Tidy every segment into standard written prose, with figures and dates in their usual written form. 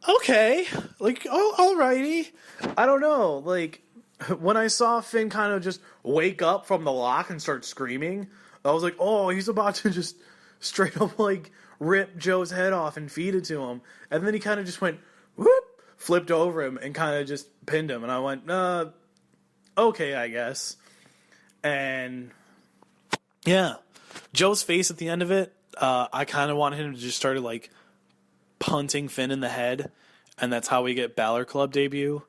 okay, like, oh, alrighty. I don't know, like, when I saw Finn kind of just wake up from the lock and start screaming, I was like, oh, he's about to just straight up, like, rip Joe's head off and feed it to him. And then he kind of just went, whoop, flipped over him and kind of just pinned him. And I went, okay, I guess. And, yeah, Joe's face at the end of it, I kind of wanted him to just start, like, punting Finn in the head, and that's how we get Balor Club debut.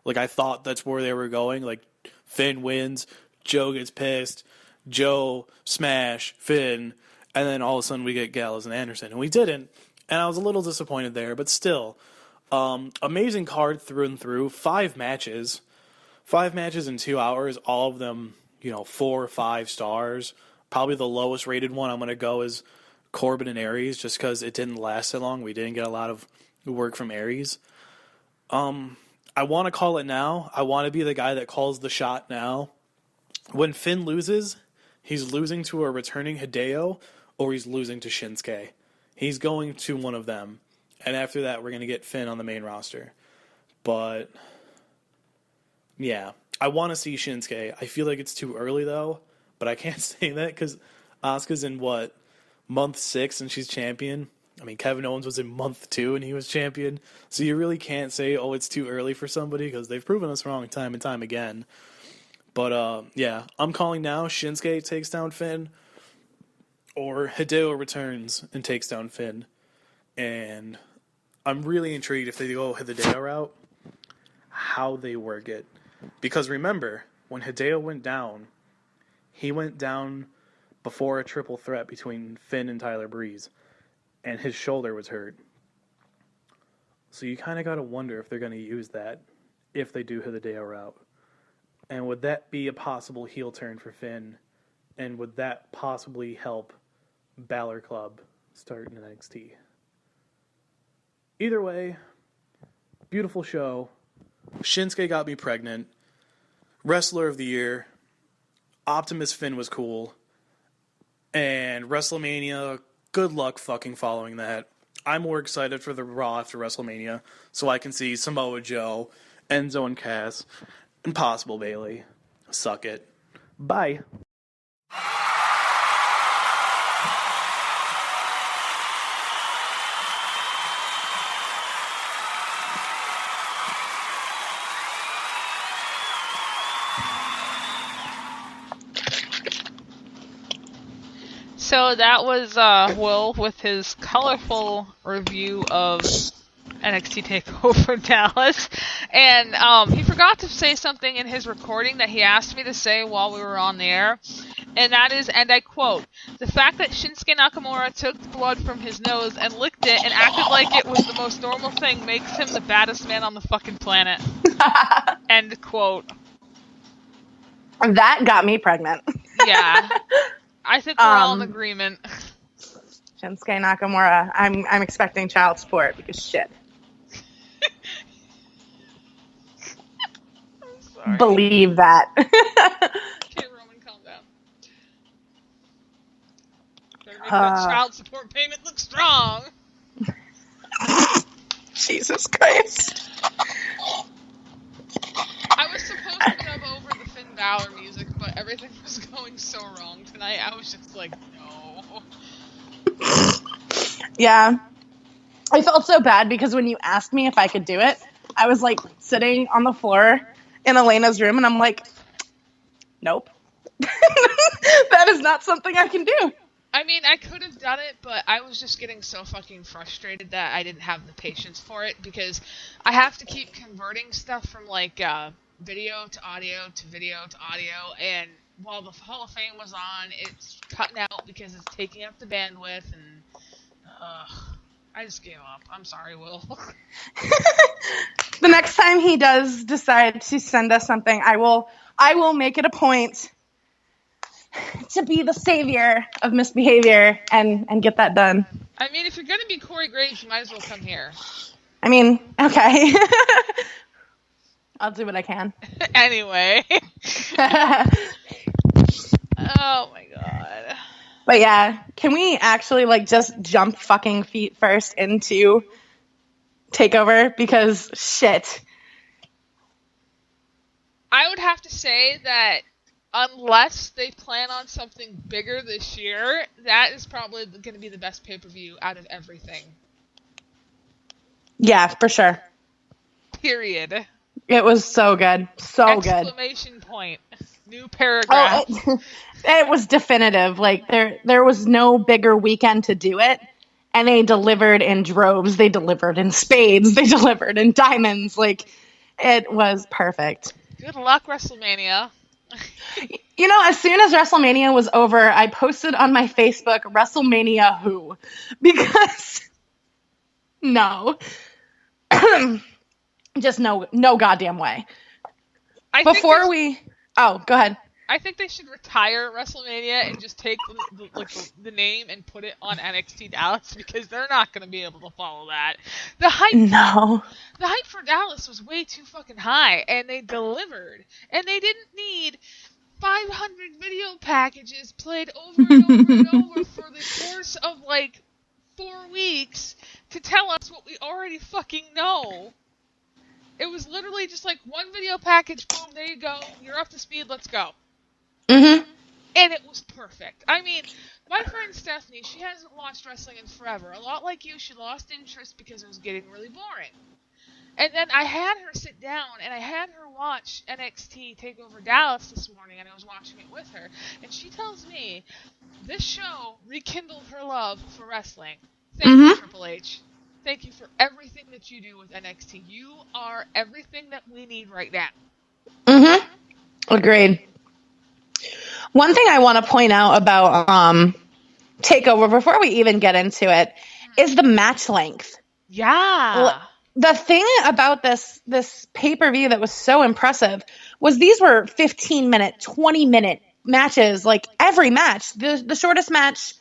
Like, I thought that's where they were going. Like, Finn wins, Joe gets pissed, Joe smash, Finn, and then all of a sudden we get Gallows and Anderson. And we didn't, and I was a little disappointed there, but still. Amazing card through and through. 5 matches. 5 matches in 2 hours, all of them, 4 or 5 stars. Probably the lowest rated one I'm going to go is Corbin and Aries, just because it didn't last so long. We didn't get a lot of work from Aries. I want to call it now. I want to be the guy that calls the shot now. When Finn loses, he's losing to a returning Hideo, or he's losing to Shinsuke. He's going to one of them. And after that, we're going to get Finn on the main roster. But, yeah, I want to see Shinsuke. I feel like it's too early, though. But I can't say that because Asuka's in, month 6 and she's champion. I mean, Kevin Owens was in month 2 and he was champion. So you really can't say, oh, it's too early for somebody, because they've proven us wrong time and time again. But, yeah, I'm calling now Shinsuke takes down Finn, or Hideo returns and takes down Finn. And I'm really intrigued if they go Hideo route, how they work it. Because remember, when Hideo went down, he went down before a triple threat between Finn and Tyler Breeze, and his shoulder was hurt. So you kind of got to wonder if they're going to use that, if they do Hideo route. And would that be a possible heel turn for Finn? And would that possibly help Balor Club start in NXT? Either way, beautiful show. Shinsuke got me pregnant. Wrestler of the Year. Optimus Finn was cool. And WrestleMania, good luck fucking following that. I'm more excited for the Raw after WrestleMania, so I can see Samoa Joe, Enzo and Cass, and possible Bayley. Suck it. Bye. So that was Will with his colorful review of NXT TakeOver Dallas. And he forgot to say something in his recording that he asked me to say while we were on the air. And that is, and I quote, "The fact that Shinsuke Nakamura took blood from his nose and licked it and acted like it was the most normal thing makes him the baddest man on the fucking planet." End quote. That got me pregnant. Yeah. I think we're all in agreement. Shinsuke Nakamura, I'm expecting child support because shit. I'm sorry. Believe that. Okay, Roman, calm down. Better make that child support payment look strong. Jesus Christ. I was supposed to dub over the Finn Balor music, but everything was going so wrong tonight. I was just like, no. Yeah. I felt so bad because when you asked me if I could do it, I was like sitting on the floor in Elena's room and I'm like, nope. That is not something I can do. I mean, I could have done it, but I was just getting so fucking frustrated that I didn't have the patience for it, because I have to keep converting stuff from, like, video to audio to video to audio, and while the Hall of Fame was on, it's cutting out because it's taking up the bandwidth, and, I just gave up. I'm sorry, Will. The next time he does decide to send us something, I will make it a point to be the savior of misbehavior and get that done. I mean, if you're gonna be Corey Graves, you might as well come here. I mean, okay. I'll do what I can. Anyway. Oh my god. But yeah, can we actually just jump fucking feet first into Takeover because shit. I would have to say that unless they plan on something bigger this year, that is probably going to be the best pay-per-view out of everything. Yeah, for sure. Period. It was so good. So good. Exclamation point. New paragraph. Oh, it was definitive. Like there was no bigger weekend to do it. And they delivered in droves. They delivered in spades. They delivered in diamonds. Like, it was perfect. Good luck, WrestleMania. You know, as soon as WrestleMania was over, I posted on my Facebook, WrestleMania who? Because, no. Just no goddamn way. Oh, go ahead. I think they should retire WrestleMania and just take the name and put it on NXT Dallas because they're not going to be able to follow that. The hype for Dallas was way too fucking high, and they delivered. And they didn't need 500 video packages played over and over and over for the course of 4 weeks to tell us what we already fucking know. It was literally just one video package, boom, there you go, you're up to speed, let's go. Mm-hmm. And it was perfect. I mean, my friend Stephanie, she hasn't watched wrestling in forever. A lot like you, she lost interest because it was getting really boring. And then I had her sit down, and I had her watch NXT Takeover Dallas this morning, and I was watching it with her. And she tells me, this show rekindled her love for wrestling. Thank you, Triple H. Thank you for everything that you do with NXT. You are everything that we need right now. Mm-hmm. Agreed. One thing I want to point out about Takeover, before we even get into it, is the match length. Yeah. The thing about this pay-per-view that was so impressive was these were 15-minute, 20-minute matches, every match. The shortest match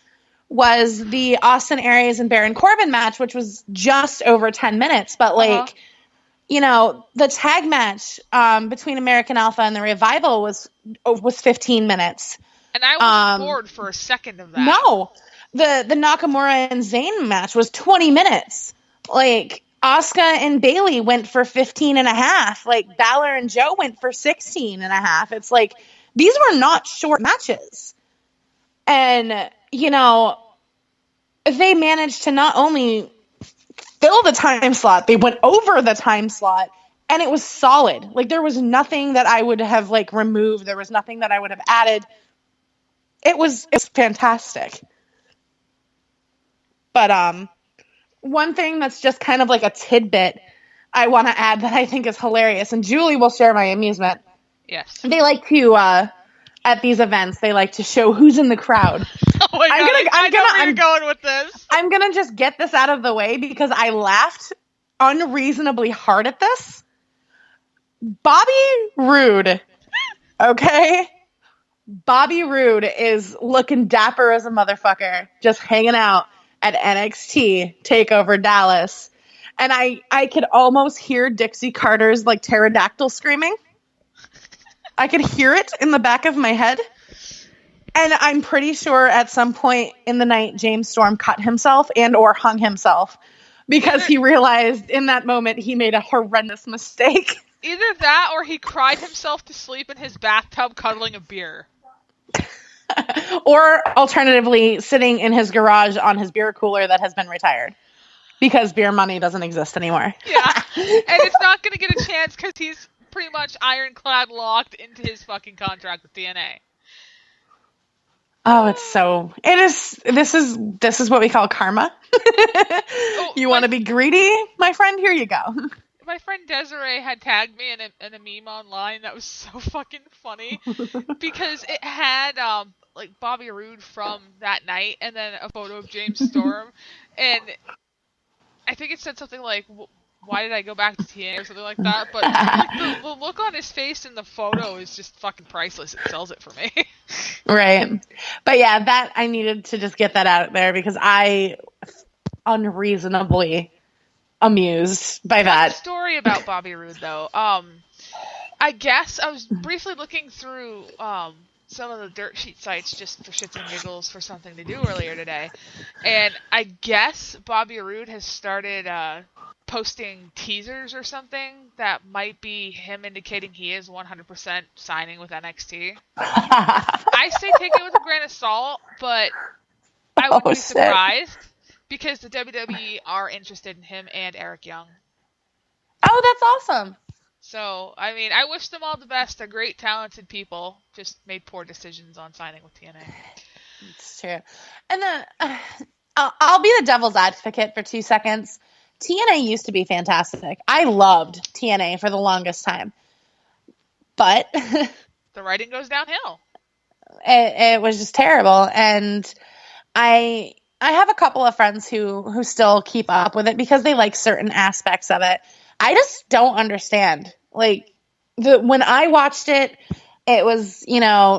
was the Austin Aries and Baron Corbin match, which was just over 10 minutes. But, the tag match between American Alpha and the Revival was 15 minutes. And I wasn't bored for a second of that. No. The Nakamura and Zayn match was 20 minutes. Asuka and Bayley went for 15 and a half. Balor and Joe went for 16 and a half. It's these were not short matches. And, they managed to not only fill the time slot, they went over the time slot, and it was solid. There was nothing that I would have, removed. There was nothing that I would have added. It's fantastic. But, one thing that's just kind of a tidbit I want to add that I think is hilarious, and Julie will share my amusement. Yes. They like to, at these events, they like to show who's in the crowd. Oh my God, I know where you're going with this. I'm going to just get this out of the way because I laughed unreasonably hard at this. Bobby Roode, okay? Bobby Roode is looking dapper as a motherfucker, just hanging out at NXT Takeover Dallas. And I could almost hear Dixie Carter's pterodactyl screaming. I could hear it in the back of my head. And I'm pretty sure at some point in the night, James Storm cut himself and or hung himself because he realized in that moment he made a horrendous mistake. Either that or he cried himself to sleep in his bathtub cuddling a beer. Or alternatively, sitting in his garage on his beer cooler that has been retired. Because beer money doesn't exist anymore. Yeah. And it's not going to get a chance because he's pretty much ironclad locked into his fucking contract with TNA. Oh, this is what we call karma. You want to be greedy, my friend? Here you go. My friend Desiree had tagged me in a meme online that was so fucking funny because it had Bobby Roode from that night and then a photo of James Storm, and I think it said something like, why did I go back to TNA or something like that, but the look on his face in the photo is just fucking priceless. It sells it for me. Right. But yeah, that I needed to just get that out there because I unreasonably amused by that. Story about Bobby Roode though. I guess I was briefly looking through some of the dirt sheet sites just for shits and giggles for something to do earlier today, and I guess Bobby Roode has started posting teasers or something that might be him indicating he is 100% signing with NXT. I say take it with a grain of salt, but I wouldn't be surprised because the WWE are interested in him and Eric Young. Oh, that's awesome. So, I mean, I wish them all the best. They're great, talented people. Just made poor decisions on signing with TNA. It's true. And then I'll be the devil's advocate for 2 seconds. TNA used to be fantastic. I loved TNA for the longest time. But the writing goes downhill. It was just terrible. And I have a couple of friends who still keep up with it because they like certain aspects of it. I just don't understand. Like, when I watched it, it was,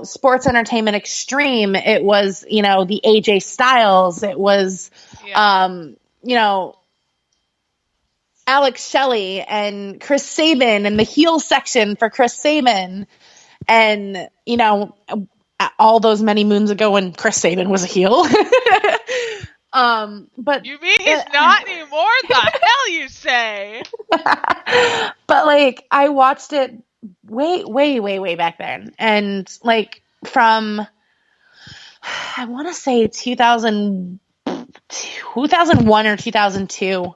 Sports Entertainment Extreme. It was, the AJ Styles. It was, Alex Shelley and Chris Sabin and the heel section for Chris Sabin. And, all those many moons ago when Chris Sabin was a heel. But you mean he's not anymore? The hell you say? But like, I watched it way back then, and like from I want to say 2001 or 2002.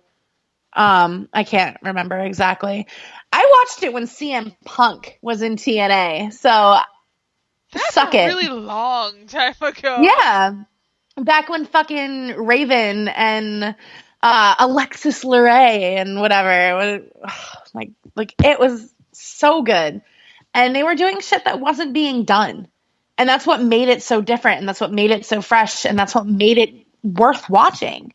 I can't remember exactly. I watched it when CM Punk was in TNA, so that's suck a it. really long time ago. Yeah. Back when fucking Raven and Alexis Luray and whatever, like it was so good, and they were doing shit that wasn't being done, and that's what made it so different, and that's what made it so fresh, and that's what made it worth watching.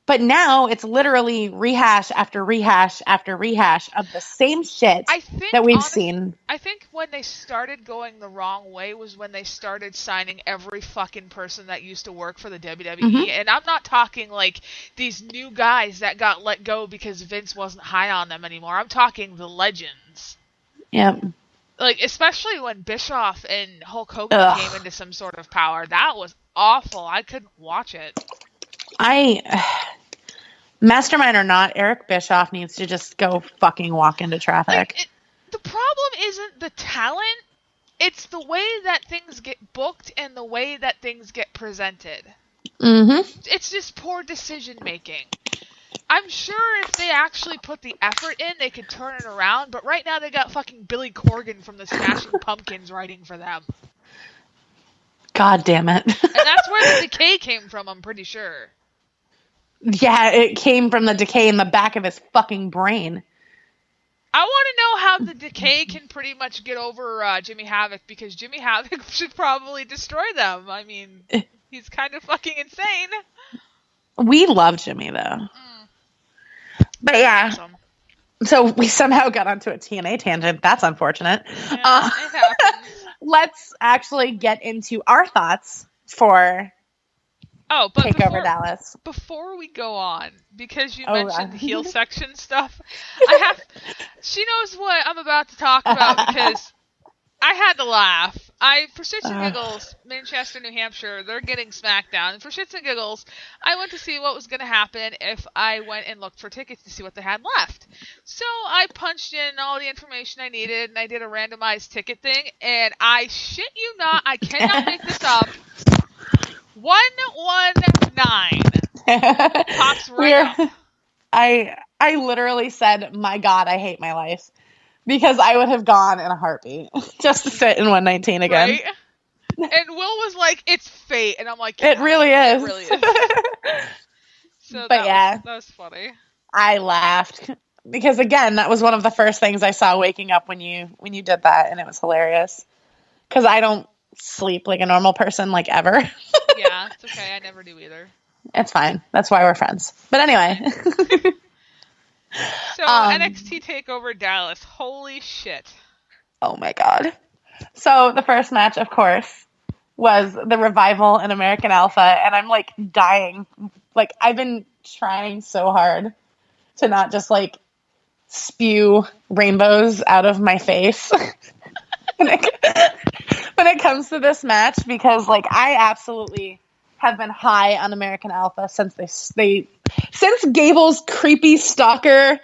But now it's literally rehash after rehash after rehash of the same shit that we've seen. I think when they started going the wrong way was when they started signing every fucking person that used to work for the WWE. Mm-hmm. And I'm not talking like these new guys that got let go because Vince wasn't high on them anymore. I'm talking the legends. Yeah. Like, especially when Bischoff and Hulk Hogan came into some sort of power. That was awful. I couldn't watch it. Mastermind or not, Eric Bischoff needs to just go fucking walk into traffic. The problem isn't the talent, it's the way that things get booked and the way that things get presented. Mm-hmm. It's just poor decision making. I'm sure if they actually put the effort in, they could turn it around, but right now they got fucking Billy Corgan from the Smashing Pumpkins writing for them. God damn it. And that's where the decay came from, I'm pretty sure. Yeah, it came from the decay in the back of his fucking brain. I want to know how the decay can pretty much get over Jimmy Havoc, because Jimmy Havoc should probably destroy them. I mean, he's kind of fucking insane. We love Jimmy, though. But yeah. Awesome. So we somehow got onto a TNA tangent. That's unfortunate. Yeah, it happens. Let's actually get into our thoughts for Takeover Dallas. Before we go on, because you mentioned the heel section stuff, she knows what I'm about to talk about because I had to laugh. For shits and giggles, Manchester, New Hampshire, they're getting SmackDown. And for shits and giggles, I went to see what was going to happen if I went and looked for tickets to see what they had left. So I punched in all the information I needed, and I did a randomized ticket thing, and I shit you not, I cannot make this up, 119 pops right up. I literally said, my God, I hate my life. Because I would have gone in a heartbeat just to sit in 119 again. Right? And Will was like, it's fate. And I'm like, yeah, it really is. It really is. So that was funny. I laughed. Because again, that was one of the first things I saw waking up when you did that. And it was hilarious. Because I don't sleep like a normal person, like, ever. Yeah, it's okay. I never do either. It's fine. That's why we're friends. But anyway. So, NXT TakeOver Dallas. Holy shit. Oh my God. So, the first match, of course, was the Revival and American Alpha, and I'm, like, dying. Like, I've been trying so hard to not just, like, spew rainbows out of my face when it comes to this match, because, like, I absolutely have been high on American Alpha since they since Gable's creepy stalker